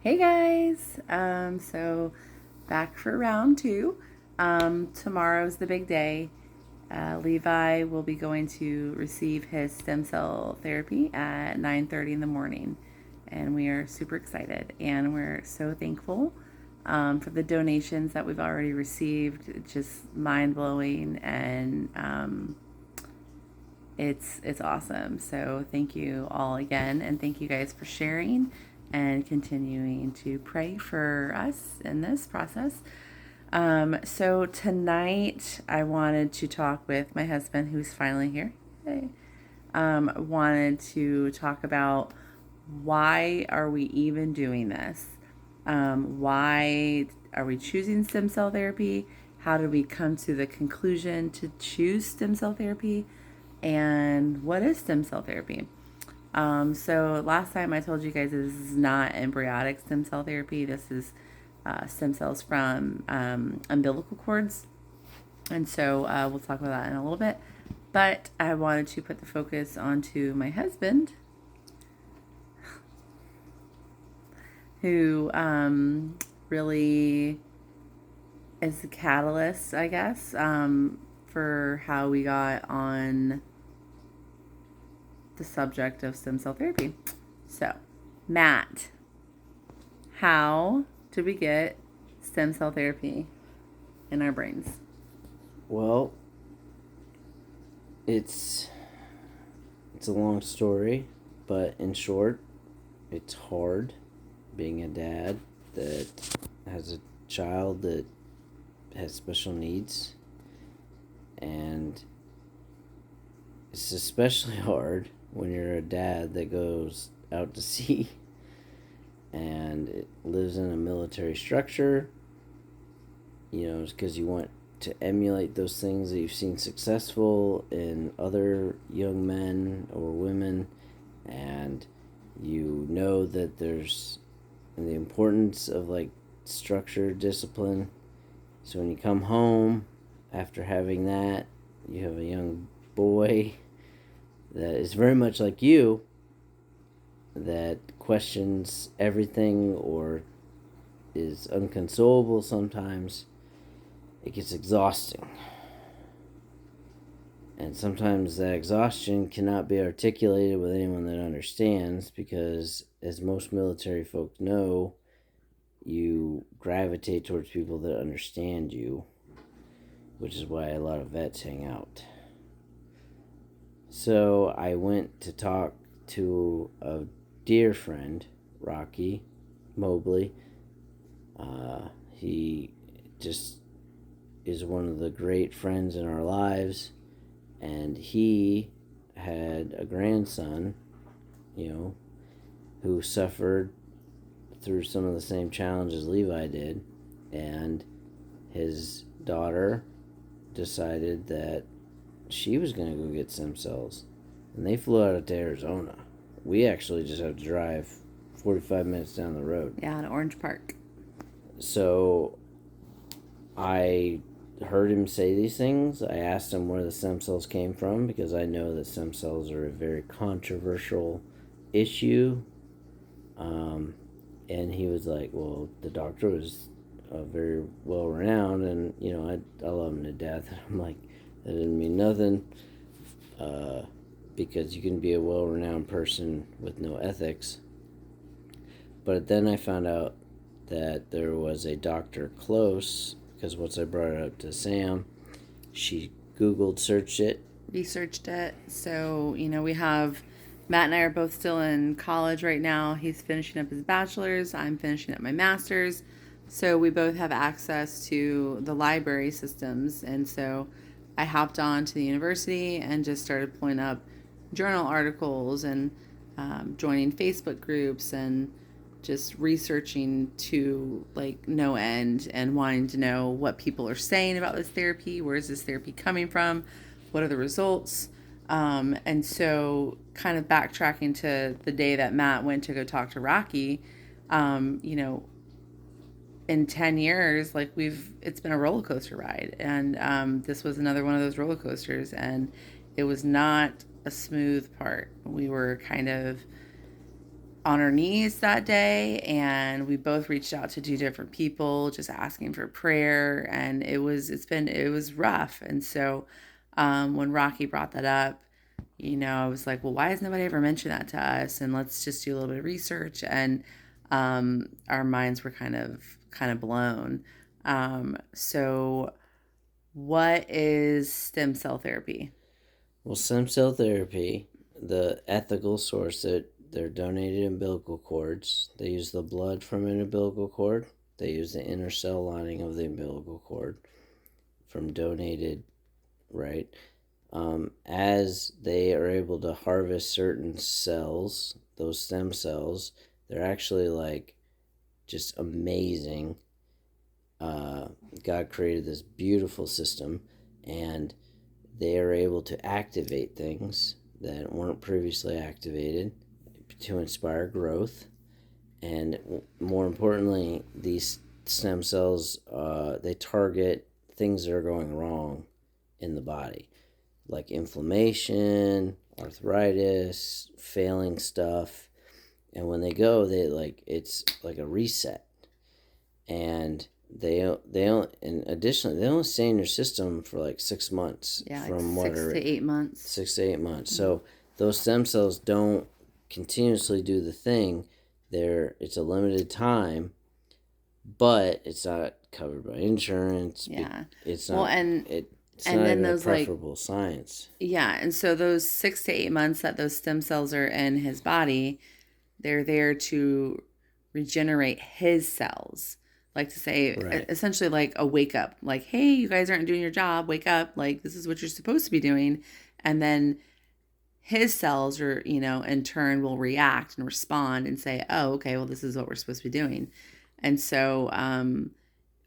Hey guys, so back for round two. Tomorrow's the big day. Levi will be going to receive his stem cell therapy at 9:30 in the morning, and we are super excited and we're so thankful for the donations that we've already received. It's just mind blowing, and it's awesome. So thank you all again, and thank you guys for sharing and continuing to pray for us in this process. So tonight I wanted to talk with my husband, who's finally here. Hey. Wanted to talk about why are we even doing this? Why are we choosing stem cell therapy? How did we come to the conclusion to choose stem cell therapy? And what is stem cell therapy? So last time I told you guys this is not embryonic stem cell therapy. This is stem cells from umbilical cords. And so we'll talk about that in a little bit. But I wanted to put the focus onto my husband, who really is the catalyst, I guess, for how we got on the subject of stem cell therapy. So, Matt, how did we get stem cell therapy in our brains? Well, it's it's a long story, but in short, it's hard being a dad that has a child that has special needs, and it's especially hard when you're a dad that goes out to sea and it lives in a military structure, because you want to emulate those things that you've seen successful in other young men or women, and you know that there's the importance of like structure, discipline. So when you come home after having that, you have a young boy that is very much like you, that questions everything or is unconsolable sometimes. It gets exhausting. And sometimes that exhaustion cannot be articulated with anyone that understands because, as most military folk know, you gravitate towards people that understand you, which is why a lot of vets hang out. So I went to talk to a dear friend, Rocky Mobley. He just is one of the great friends in our lives, and he had a grandson, who suffered through some of the same challenges Levi did, and his daughter decided that she was going to go get stem cells, and they flew out to Arizona. We actually just have to drive 45 minutes down the road. Yeah, in Orange Park. So I heard him say these things. I asked him where the stem cells came from because I know that stem cells are a very controversial issue. And he was like, well, the doctor was very well renowned, and I love him to death. I'm like, that didn't mean nothing, because you can be a well renowned person with no ethics. But then I found out that there was a doctor close, because once I brought it up to Sam, she Googled, searched it. Researched it. So, we have Matt and I are both still in college right now. He's finishing up his bachelor's, I'm finishing up my master's. So, we both have access to the library systems. And so, I hopped on to the university and just started pulling up journal articles and joining Facebook groups and just researching to like no end and wanting to know what people are saying about this therapy. Where is this therapy coming from? What are the results? And so, kind of backtracking to the day that Matt went to go talk to Rocky, you know, in 10 years, like it's been a roller coaster ride. And this was another one of those roller coasters. And it was not a smooth part. We were kind of on our knees that day, and we both reached out to 2 different people just asking for prayer, and it was rough. And so when Rocky brought that up, I was like, well, why has nobody ever mentioned that to us, and let's just do a little bit of research. And our minds were kind of blown. So what is stem cell therapy? Well, stem cell therapy, the ethical source, that they're donated umbilical cords. They use the blood from an umbilical cord. They use the inner cell lining of the umbilical cord from donated, right? As they are able to harvest certain cells, those stem cells, they're actually like just amazing. God created this beautiful system, and they are able to activate things that weren't previously activated to inspire growth. And more importantly, these stem cells, they target things that are going wrong in the body, like inflammation, arthritis, failing stuff. And when they go, it's like a reset. And and additionally, they only stay in your system for like 6 months. Yeah, like From 6 to 8 months. 6 to 8 months. So those stem cells don't continuously do the thing. It's a limited time, but it's not covered by insurance. Yeah. It's Well, not. and It's and not then even a those like preferable science. yeah, and so those 6 to 8 months that those stem cells are in his body, they're there to regenerate his cells. Like to say, Right. essentially, like a wake up, like, hey, you guys aren't doing your job, wake up, like, this is what you're supposed to be doing. And then his cells, are, in turn, will react and respond and say, oh, okay, well, this is what we're supposed to be doing. And so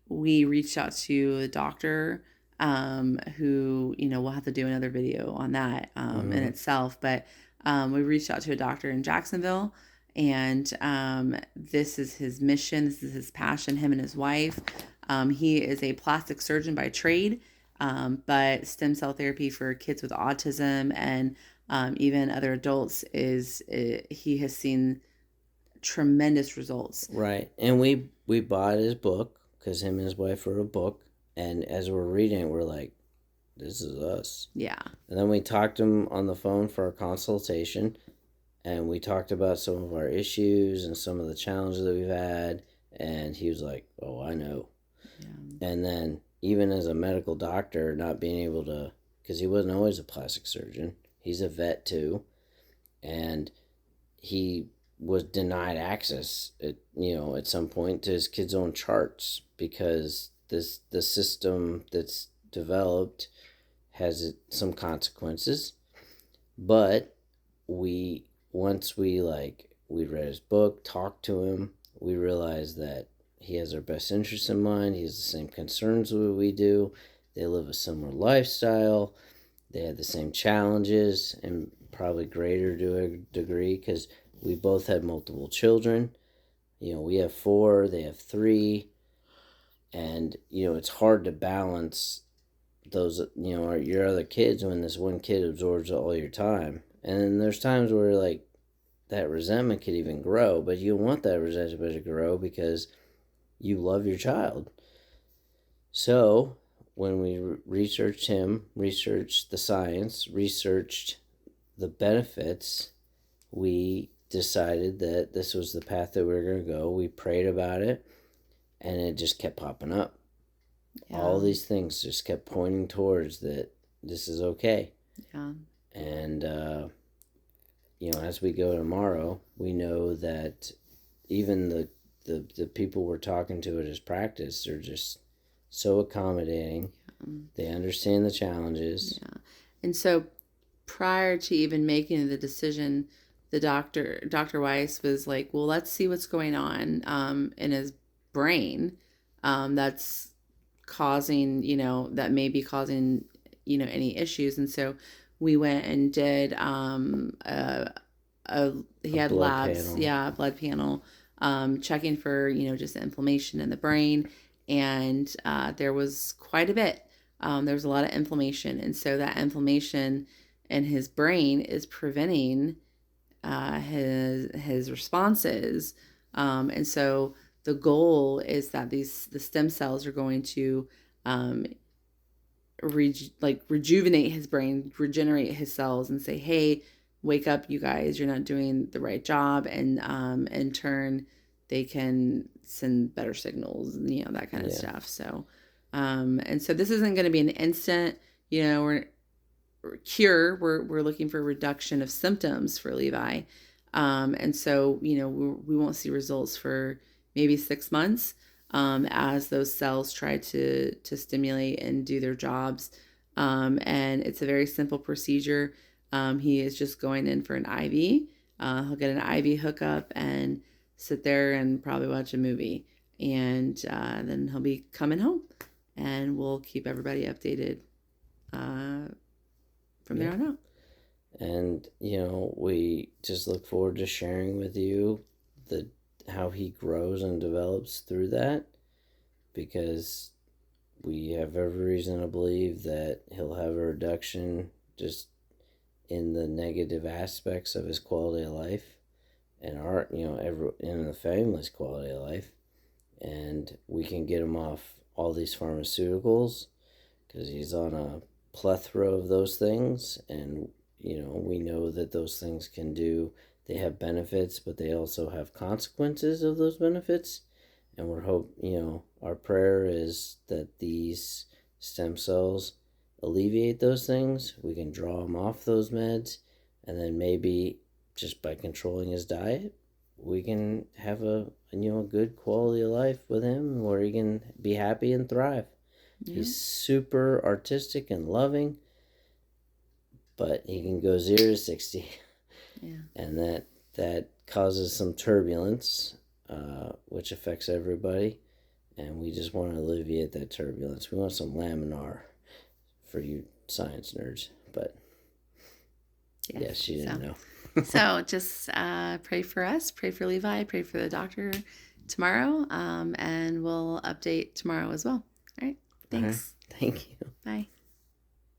we reached out to a doctor who, we'll have to do another video on that in itself. But we reached out to a doctor in Jacksonville, and this is his mission. This is his passion, him and his wife. He is a plastic surgeon by trade, but stem cell therapy for kids with autism and even other adults he has seen tremendous results. Right. And we bought his book because him and his wife wrote a book. And as we're reading it, we're like, this is us. Yeah. And then we talked to him on the phone for a consultation. And we talked about some of our issues and some of the challenges that we've had. And he was like, oh, I know. Yeah. And then even as a medical doctor, not being able to, because he wasn't always a plastic surgeon. He's a vet too. And he was denied access at some point to his kid's own charts because the system that's developed has some consequences. But once we read his book, talked to him, we realized that he has our best interests in mind. He has the same concerns that we do. They live a similar lifestyle. They had the same challenges, and probably greater to a degree, because we both had multiple children. We have 4, they have 3. And, it's hard to balance those, your other kids when this one kid absorbs all your time. And then there's times where, like, that resentment could even grow, but you don't want that resentment to grow because you love your child. So when we researched him, researched the science, researched the benefits, we decided that this was the path that we were going to go. We prayed about it, and it just kept popping up. Yeah. All these things just kept pointing towards that this is okay. Yeah. And, as we go tomorrow, we know that even the people we're talking to at his practice are just so accommodating. Yeah. They understand the challenges. Yeah. And so prior to even making the decision, the Dr. Weiss was like, well, let's see what's going on in his brain that's causing, that may be causing, any issues. And so we went and did he had labs, panel. Yeah, blood panel, checking for, just inflammation in the brain. And there was quite a bit. There was a lot of inflammation. And so that inflammation in his brain is preventing his responses. And so the goal is that the stem cells are going to rejuvenate his brain, regenerate his cells, and say, "Hey, wake up, you guys! You're not doing the right job." And in turn, they can send better signals, that kind of stuff. So, and so this isn't going to be an instant, we're cure. We're looking for a reduction of symptoms for Levi, and so we won't see results for maybe 6 months, as those cells try to stimulate and do their jobs. And it's a very simple procedure. He is just going in for an IV. He'll get an IV hookup and sit there and probably watch a movie, and then he'll be coming home, and we'll keep everybody updated from there on out. And we just look forward to sharing with you how he grows and develops through that, because we have every reason to believe that he'll have a reduction just in the negative aspects of his quality of life, and our in the family's quality of life, and we can get him off all these pharmaceuticals, because he's on a plethora of those things, and we know that those things they have benefits, but they also have consequences of those benefits. And our prayer is that these stem cells alleviate those things. We can draw him off those meds, and then maybe just by controlling his diet, we can have a good quality of life with him, where he can be happy and thrive. Yeah. He's super artistic and loving, but he can go 0 to 60. Yeah. And that causes some turbulence, which affects everybody. And we just want to alleviate that turbulence. We want some laminar for you science nerds. But yes, you didn't know. So just pray for us, pray for Levi, pray for the doctor tomorrow, and we'll update tomorrow as well. All right. Thanks. Thank you. Bye.